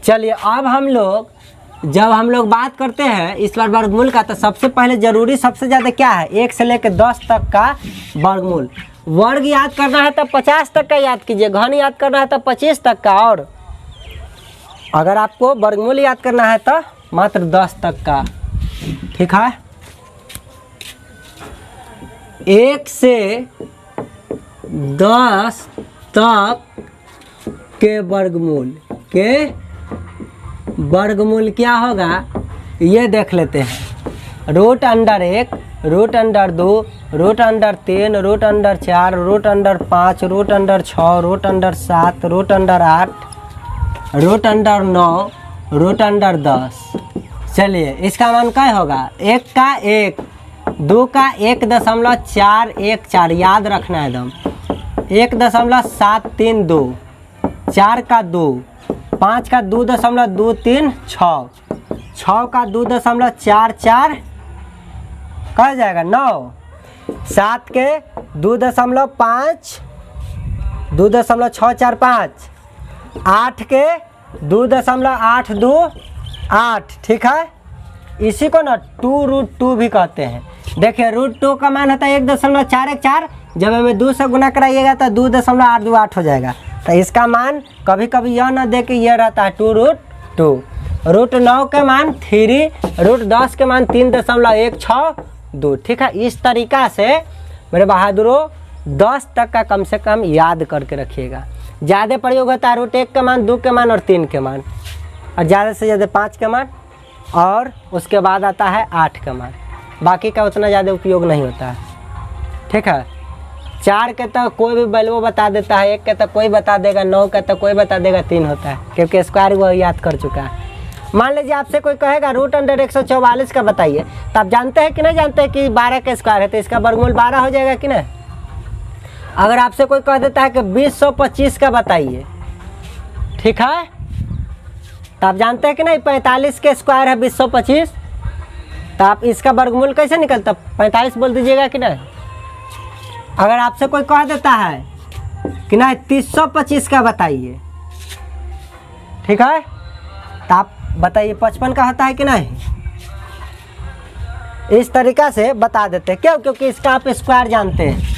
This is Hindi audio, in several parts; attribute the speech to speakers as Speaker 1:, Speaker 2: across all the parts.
Speaker 1: चलिए अब हम लोग जब हम लोग बात करते हैं इस बार वर्गमूल का, तो सबसे पहले जरूरी सबसे ज़्यादा क्या है, 1 से लेकर 10 तक का वर्गमूल। वर्ग याद करना है तो 50 तक का याद कीजिए, घन याद करना है तो 25 तक का, और अगर आपको वर्गमूल याद करना है तो मात्र 10 तक का। ठीक है, 1 से 10 तक के वर्गमूल क्या होगा ये देख लेते हैं। Root under 1, root under 2, root under 3, root under 4, root under 5, root under 6, root under 7, root under 8, root under 9, root under 10। चलिए इसका मान क्या होगा, 1 का 1, 2 का 1.414 याद रखना है एकदम, 1.732, 4 का 2, 5 का 2.236, 6 का 2.44 कह जाएगा 9, 7 के 2.5 2.645, 8 के 2.828। ठीक है, इसी को ना 2√2 भी कहते हैं। देखिए √2 का मान होता है 1.414, जब हमें 2 से गुना कराइएगा तो 2.828 हो जाएगा। तो इसका मान कभी कभी यह ना दे के यह रहता है 2√2। √9 के मान 3, √10 के मान 3.162। ठीक है, इस तरीका से मेरे बहादुरों 10 तक का कम से कम याद करके रखिएगा। ज़्यादा प्रयोग होता है √1 के मान, 2 के मान और 3 के मान, और ज़्यादा से ज़्यादा 5 के मान, और उसके बाद आता है 8 का मान। बाकी का उतना ज़्यादा उपयोग नहीं होता है। ठीक है, 4 के तो कोई भी वैल्यू बता देता है, 1 के तो कोई बता देगा, 9 के तो कोई बता देगा, 3 होता है क्योंकि स्क्वायर वो याद कर चुका है। मान लीजिए आपसे कोई कहेगा √144 का बताइए, तो आप जानते हैं कि नहीं जानते हैं कि 12 का स्क्वायर है, तो इसका वर्गमूल 12 हो जाएगा कि नहीं। अगर आपसे कोई कह देता है कि 2025 का बताइए, ठीक है, तो आप जानते हैं कि नहीं 45 के स्क्वायर है 2025, तो आप इसका वर्गमूल कैसे निकलता, 45 बोल दीजिएगा कि नहीं। अगर आपसे कोई कह देता है कि नहीं 325 का बताइए, ठीक है, तो आप बताइए 55 का होता है कि नहीं। इस तरीका से बता देते हैं, क्यों, क्योंकि इसका आप स्क्वायर जानते हैं।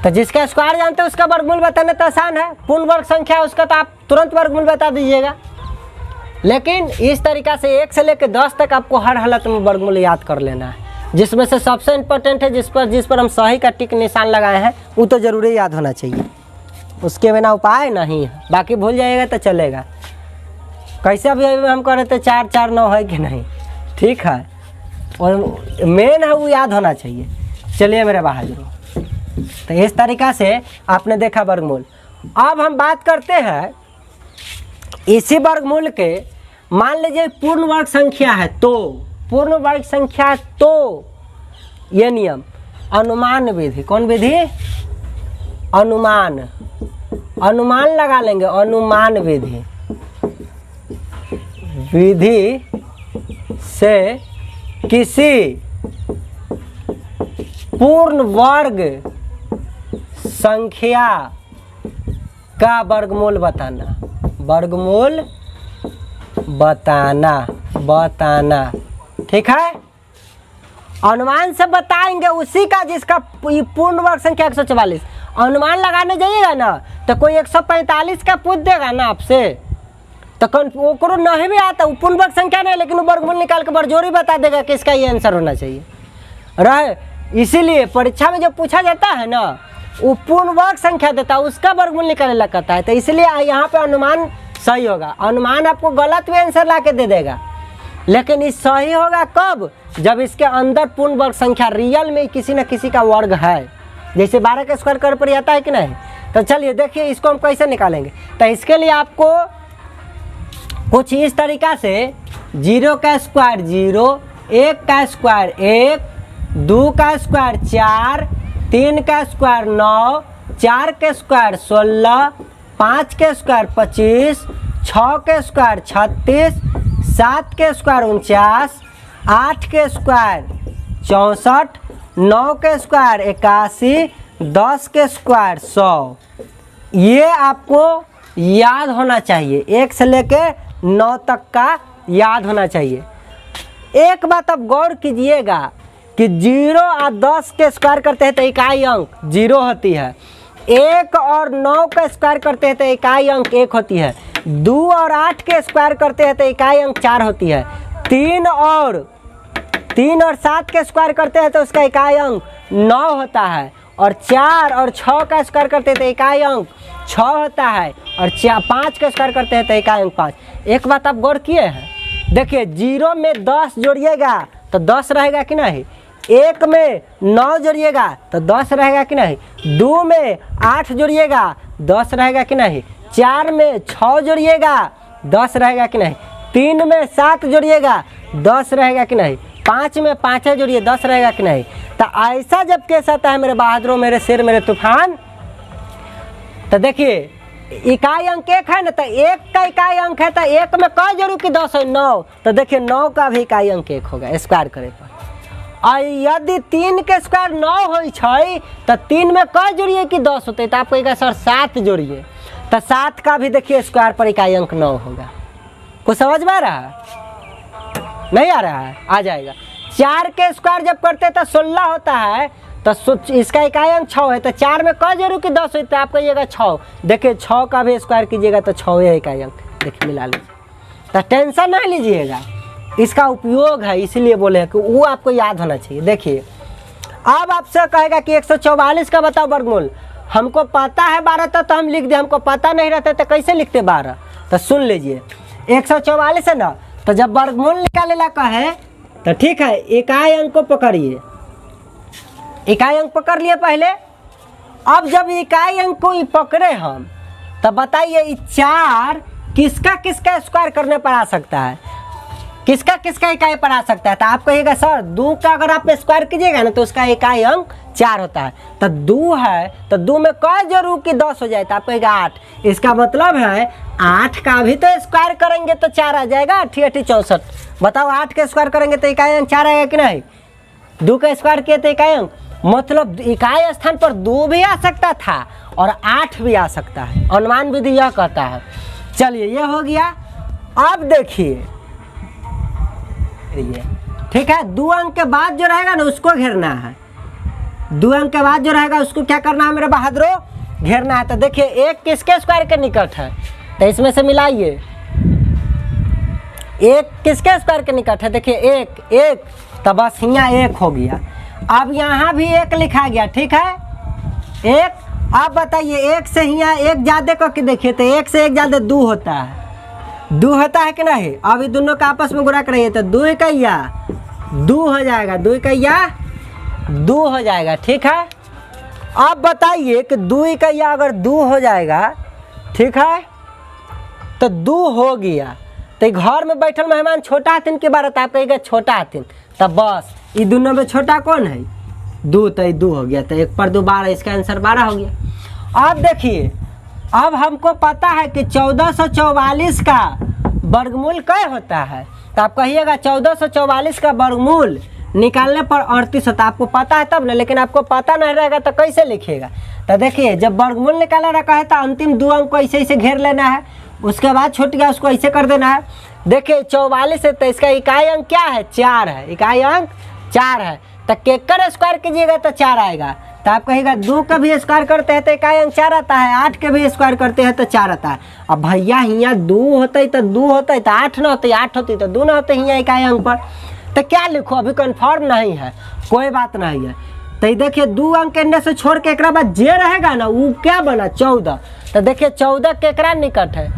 Speaker 1: तो जिसका स्क्वायर जानते हैं उसका वर्गमूल बताना तो आसान है, पूर्ण वर्ग संख्या उसका तो आप तुरंत वर्गमूल बता दीजिएगा। लेकिन इस तरीका से 1 से लेकर 10 तक आपको हर हालत में वर्गमूल याद कर लेना है, जिसमें से सबसे इम्पोर्टेंट है जिस पर हम सही का टिक निशान लगाए हैं वो तो ज़रूरी याद होना चाहिए, उसके बिना उपाय नहीं है। बाकी भूल जाइएगा तो चलेगा। कैसे अभी हम कर रहे थे 4 4 9 है कि नहीं, ठीक है, और मेन है वो याद होना चाहिए। चलिए मेरे बहादुरों, तो इस तरीका से आपने देखा वर्गमूल। अब हम बात करते हैं इसी वर्गमूल के, मान लीजिए पूर्ण वर्ग संख्या है, तो पूर्ण वर्ग संख्या तो ये नियम अनुमान विधि, कौन विधि, अनुमान लगा लेंगे, अनुमान विधि से किसी पूर्ण वर्ग संख्या का वर्गमूल बताना। ठीक है, अनुमान से बताएंगे उसी का जिसका पूर्ण वर्ग संख्या 144। अनुमान लगाने जाइएगा ना तो कोई 145 का पूछ देगा ना आपसे, तो वो नहीं भी आता, वो पूर्ण वर्ग संख्या नहीं, लेकिन वो वर्गमूल निकाल के बरजोरी बता देगा कि इसका ये आंसर होना चाहिए रहे। इसीलिए परीक्षा में जब पूछा जाता है ना, वो पूर्ण वर्ग संख्या देता है, उसका वर्गमूल निकालने लग करता है। तो इसलिए यहाँ पे अनुमान सही होगा। अनुमान आपको गलत भी आंसर ला के दे देगा, लेकिन ये सही होगा कब, जब इसके अंदर पूर्ण वर्ग संख्या रियल में किसी न किसी का वर्ग है। जैसे 12 का स्क्वायर कर पर आता है कि नहीं। तो चलिए देखिए इसको हम कैसे निकालेंगे। तो इसके लिए आपको कुछ इस तरीका से 0 का स्क्वायर 0, 1 का स्क्वायर 1, 2 का स्क्वायर 4, 3 का स्क्वायर 9, 4 के स्क्वायर 16, 5 के स्क्वायर 25, 6 के स्क्वायर 36, 7 के स्क्वायर 49, 8 के स्क्वायर 64, 9 के स्क्वायर 81, 10 के स्क्वायर 100। ये आपको याद होना चाहिए, 1 से लेके 9 तक का याद होना चाहिए। एक बात अब गौर कीजिएगा कि 0 और 10 के स्क्वायर करते हैं तो इकाई अंक 0 होती है। 1 और 9 का स्क्वायर करते हैं तो इकाई अंक 1 होती है। 2 और 8 के स्क्वायर करते हैं तो इकाई अंक 4 होती है। 3 और 7 के स्क्वायर करते हैं तो उसका इकाई अंक 9 होता है। और 4 और 6 का स्क्वायर करते हैं तो इकाई अंक 6 होता है। और 5 का स्क्वायर करते हैं तो इकाई अंक 5। एक बात आप गौर किए हैं, देखिए 0 में 10 जोड़िएगा तो 10 रहेगा कि नहीं, 1 में 9 जोड़िएगा तो 10 रहेगा कि नहीं, 2 में 8 जोड़िएगा 10 रहेगा कि नहीं, 4 में 6 जोड़िएगा 10 रहेगा कि नहीं, 3 में 7 जोड़िएगा 10 रहेगा कि नहीं, 5 में 5 जोड़िए 10 रहेगा कि नहीं। तो ऐसा जब केस आता है मेरे बहादुरों, मेरे शेर, मेरे तूफान, तो देखिए इकाई अंक 1 है ना, तो 1 का इकाई अंक है तो 1 में कई जोड़ू कि 10 है, 9। तो देखिए 9 का भी इकाई अंक 1 होगा स्क्वायर करे पर। और यदि 3 के स्क्वायर 9 हो तो 3 में कई जोड़िए कि 10 होते, तो आप कहेगा सर 7 जोड़िए, तो 7 का भी देखिए स्क्वायर पर इकाई अंक 9 होगा। कुछ समझ में आ रहा है? नहीं आ रहा है? आ जाएगा। 4 के स्क्वायर जब करते हैं तो 16 होता है, तो इसका इकाई अंक 6 है, तो 4 में कई जोड़ू कि 10 होता है, आप कहिएगा 6। देखिए 6 का भी स्क्वायर कीजिएगा तो 6 है इकाई अंक, देखिए मिला लीजिए। तो टेंशन नहीं लीजिएगा, इसका उपयोग है, इसीलिए बोले हैं कि वो आपको याद होना चाहिए। देखिए अब आपसे कहेगा कि 144 का बताओ वर्गमूल। हमको पता है 12 तो हम लिख दे, हमको पता नहीं रहता तो कैसे लिखते 12? तो सुन लीजिए, 144 है ना, तो जब वर्गमूल निकालेला कहे तो ठीक है, इकाई अंक को पकड़िए, इकाई अंक पकड़ लिए पहले। अब जब इकाई अंक को पकड़े हम, तो बताइए 4 किसका किसका स्क्वायर करने पर आ सकता है, किसका किसका इकाई पर आ सकता है? तो आप कहिएगा सर 2 का अगर आप स्क्वायर कीजिएगा ना तो उसका इकाई अंक 4 होता है। तो 2 है तो 2 में कई जोड़ू कि 10 हो जाए, तो आप कहेगा 8। इसका मतलब है 8 का भी तो स्क्वायर करेंगे तो 4 आ जाएगा, 8 8 64। बताओ 8 के स्क्वायर करेंगे तो इकाई अंक 4 आएगा कि नहीं? 2 का स्क्वायर किए तो इकाई अंक, मतलब इकाई स्थान पर 2 भी आ सकता था और 8 भी आ सकता है। अनुमान विधि यह कहता है। चलिए ये हो गया। अब देखिए ठीक है, 2 अंक के बाद जो रहेगा ना उसको घेरना है। 2 अंक के बाद जो रहेगा उसको क्या करना है मेरे बहादुरों? घेरना है। तो देखिए 1 किसके स्क्वायर के निकट है, तो इसमें से मिलाइए। 1 किसके स्क्वायर के निकट है? देखिए 1 तो बस यहाँ 1 हो गया। अब यहाँ भी 1 लिखा गया, ठीक है 1। अब बताइए 1 से यहाँ 1 ज़्यादा करके देखिए, तो 1 से 1 ज़्यादा 2 होता है, 2 होता है कि नहीं? अब ये दोनों का आपस में गुणा करिए तो 2 इकैया 2 हो जाएगा, 2 इकैया 2 हो जाएगा, ठीक है। अब बताइए कि 2 इकैया अगर 2 हो जाएगा, ठीक है, तो 2 हो गया, तो घर में बैठल मेहमान छोटा हाथिन के बारे आप कहेगा छोटा हाथिन, तब बस ये दोनों में छोटा कौन है? 2, तो 2 हो गया, तो 1 पर 2 12, इसका आंसर 12 हो गया। अब देखिए अब हमको पता है कि 1444 का वर्गमूल क्या होता है, तो आप कहिएगा 1444 का वर्गमूल निकालने पर 38 होता है। आपको पता है तब ना, लेकिन आपको पता नहीं रहेगा तो कैसे लिखिएगा? तो देखिए जब वर्गमूल निकाला रखा है तो अंतिम 2 अंक को ऐसे ऐसे घेर लेना है, उसके बाद छूट गया उसको ऐसे कर देना है। देखिए 44 है तो इसका इकाई अंक क्या है? 4 है, इकाई अंक 4 है, तो केकर स्क्वायर कीजिएगा तो 4 आएगा। तो आप कहेगा 2 का भी स्क्वायर करते हैं तो इकाई अंक 4 आता है, 8 के भी स्क्वायर करते हैं तो 4 आता है। अब भैया यहाँ 2 होते तो 2 होते तो 8 न होते, 8 होती तो 2 न होते यहाँ इकाई अंक पर, तो क्या लिखो? अभी कन्फर्म नहीं है, कोई बात नहीं है। तो देखिए 2 अंक एंड से छोड़ के एक बाद जे रहेगा ना वो क्या बना? 14। तो देखिए 14 केकरा निकट है?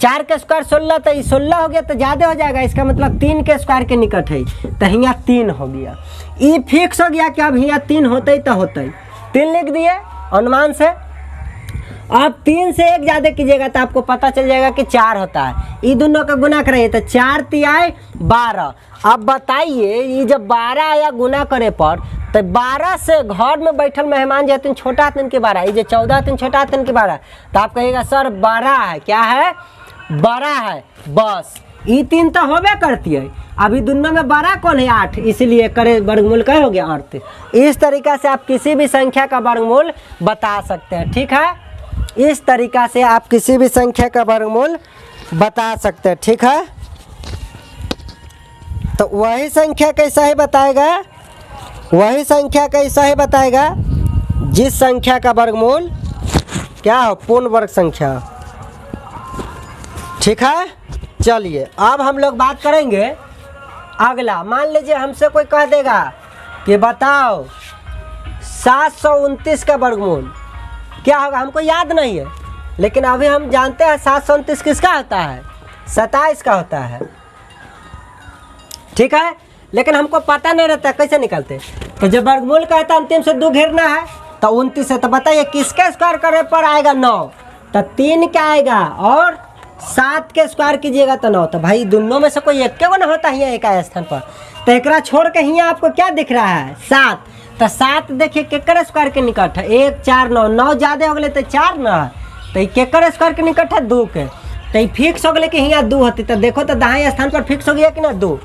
Speaker 1: 4 के स्क्वायर 16, तो 16 हो गया तो ज़्यादा हो जाएगा, इसका मतलब 3 के स्क्वायर के निकट है, तो यहाँ 3 हो गया। ये फिक्स हो गया कि अब यहाँ 3 होते तो होते 3 लिख दिए अनुमान से। अब 3 से 1 ज़्यादा कीजिएगा तो आपको पता चल जाएगा कि 4 होता है। ये दोनों का गुना करिए तो 4 तिहाई 12। अब बताइए ये जब 12 आया गुना करे पर, तो 12 से घर में बैठल मेहमान जो हथिन छोटा हथिन के 12, ये जो 14 हथिन छोटा हथिन के 12, तो आप कहिएगा सर 12 है, क्या है? 12 है, बस ये 3 तो होबे करती है। अभी दोनों में 12 कौन है? 8, इसीलिए करे वर्गमूल क्या हो गया? 38। इस तरीका से आप किसी भी संख्या का वर्गमूल बता सकते हैं, ठीक है। इस तरीका से आप किसी भी संख्या का वर्गमूल बता सकते हैं, ठीक है। तो वही संख्या कैसा ही बताएगा, वही संख्या कैसा ही बताएगा जिस संख्या का वर्गमूल क्या हो, पूर्ण वर्ग संख्या, ठीक है। चलिए अब हम लोग बात करेंगे अगला। मान लीजिए हमसे कोई कह देगा कि बताओ 729 का वर्गमूल क्या होगा, हमको याद नहीं है, लेकिन अभी हम जानते हैं 729 किसका होता है, 27 का होता है, ठीक है। लेकिन हमको पता नहीं रहता कैसे निकालते। तो जब वर्गमूल का है अंतिम से 2 घेरना है तो 29 है, तो बताइए किसके स्क्वायर करने पर आएगा 9, तो 3 क्या आएगा, और 7 के स्क्वायर कीजिएगा तो 9। तो भाई दोनों में से कोई एक को ना होता है एक स्थान पर, तो एक छोड़ के यहाँ आपको क्या दिख रहा है 7, तो 7 देखिए केकर स्क्वायर के निकट है, 1 4 9, 9 ज़्यादा हो गए तो 4 ना है, तो ये केकर स्क्वायर के निकट है 2 के, तो ये फिक्स हो गए कि यहाँ 2 होती, तो देखो तो दाएं स्थान पर फिक्स हो गया कि ना 2।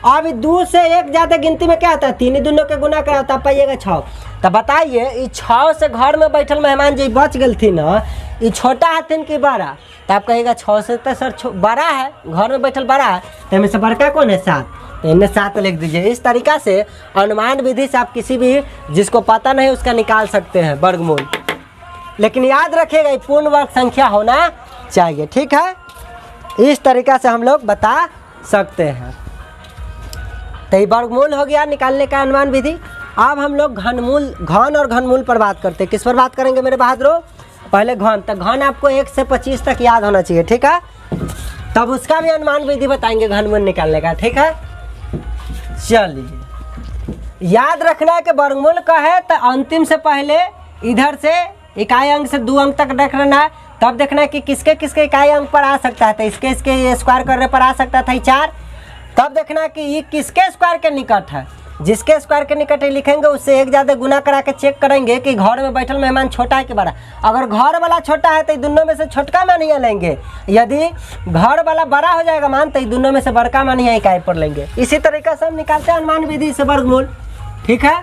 Speaker 1: अब 2 से 1 ज़्यादा गिनती में क्या होता है, 3 दोनों के गुना करा होता, पाइएगा 6। तो बताइए ये 6 से घर में बैठल मेहमान जी बच गई थी ना, ये छोटा हथिन कि बड़ा, तो आप कहेगा 6 से तो सर बड़ा है, घर में बैठल बड़ा है, तो इनमें से बड़का कौन है 7, तो इनमें 7 लिख दीजिए। इस तरीका से अनुमान विधि से आप किसी भी जिसको पता नहीं उसका निकाल सकते हैं वर्गमूल, लेकिन याद रखिएगा पूर्ण वर्ग संख्या होना चाहिए, ठीक है। इस तरीका से हम लोग बता सकते हैं। तो ये वर्गमूल हो गया निकालने का अनुमान विधि। अब हम लोग घन और घनमूल पर बात करते हैं। किस पर बात करेंगे मेरे बहादुरों, पहले घन। तो घन आपको 1 से 25 तक याद होना चाहिए, ठीक है, तब उसका भी अनुमान विधि बताएंगे घनमूल निकालने का, ठीक है। चलिए याद रखना है कि वर्गमूल का है तो अंतिम से पहले इधर से इकाई अंक से 2 अंक तक रखना है, तब देखना है कि किसके किसके इकाई अंक पर आ सकता है, तो इसके स्क्वायर करने पर आ सकता था 4। तब देखना कि ये किसके स्क्वायर के निकट है, जिसके स्क्वायर के निकट है लिखेंगे उससे 1 ज़्यादा गुना करा के चेक करेंगे कि घर में बैठल मेहमान छोटा है कि बड़ा। अगर घर वाला छोटा है तो दोनों में से छोटका मान ही लेंगे, यदि घर वाला बड़ा हो जाएगा मान तो दोनों में से बड़का मान ही इकाई पर लेंगे। इसी तरीके से हम निकालते हैं अनुमान विधि से वर्गमूल, ठीक है।